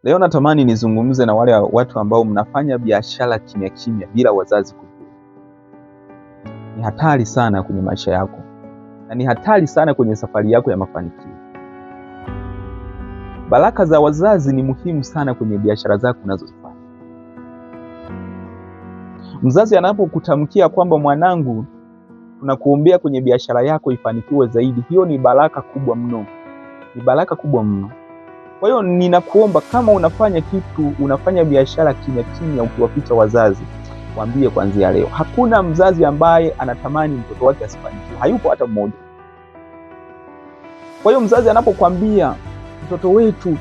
Leo natamani nizungumze na wale watu ambao mnafanya biashara kimya kimya bila wazazi kujua. Ni hatari sana kwenye maisha yako na ni hatari sana kwenye safari yako ya mafanikio. Baraka za wazazi ni muhimu sana kwenye biashara zako unazozifanya. Mzazi anapokutamkia kwamba mwanangu, tunakuombea kwenye biashara yako ifanikiwe zaidi, hiyo ni baraka kubwa mno. Ni baraka kubwa mno. Kwa hiyo ninakuomba, kama unafanya biashara kimya kimya ukiwaficha wazazi, waambie kuanzia leo. Hakuna mzazi ambaye anatamani mtoto wake asifanikiwe, hayupo hata mmoja. Kwa hiyo mzazi anapokuambia mtoto wetu,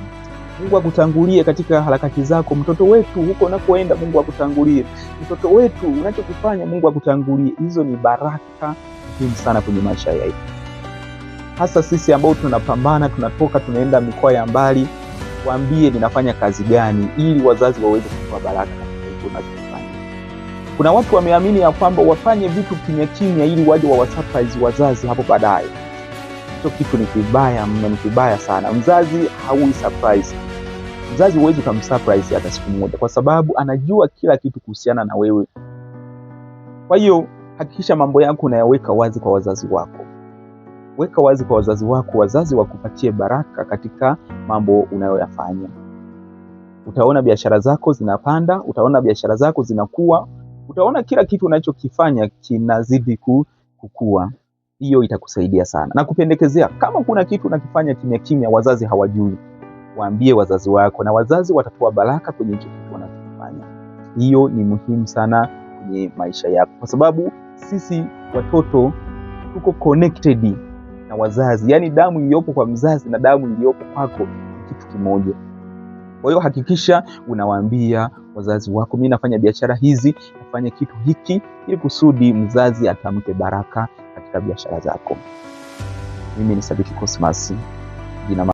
Mungu akutangulie katika harakati zako, mtoto wetu huko unakoenda Mungu akutangulie, mtoto wetu unachokifanya Mungu akutangulie, hizo ni baraka muhimu sana kwenye maisha yetu. Hasa sisi ambao tunapambana, tunatoka tunaenda mikoa ya mbali, waambie ninafanya kazi gani ili wazazi waweze kutoa baraka katika tunachofanya. Kuna watu wameamini ya kwamba wafanye vitu kimya kimya ili waje wawasurprise wazazi hapo baadaye. Hicho kitu ni kibaya mno, ni kibaya sana. Mzazi haui surprise. Mzazi huwezi kumsurprise hata siku moja, kwa sababu anajua kila kitu kuhusiana na wewe. Kwa hiyo hakikisha mambo yako unayaweka wazi kwa wazazi wako. Weka wazi kwa wazazi wako, wazazi wakupatie baraka katika mambo unayoyafanya. Utaona biashara zako zinapanda, utaona biashara zako zinakuwa, utaona kila kitu unachokifanya kinazidi kukua. Hiyo itakusaidia sana. Na kupendekezea, kama kuna kitu unakifanya kimya kimya wazazi hawajui, waambie wazazi wako na wazazi watatoa baraka kwenye hicho kitu unachofanya. Hiyo ni muhimu sana kwenye maisha yako, kwa sababu sisi watoto tuko connected na wazazi. Yaani damu iliyopo kwa mzazi na damu iliyopo kwako ni kitu kimoja. Kwa hiyo hakikisha unawaambia wazazi wako, mimi nafanya biashara hizi, nafanya kitu hiki, ili kusudi mzazi atamke baraka katika biashara zako. Mimi ni Sadiki Cosmas.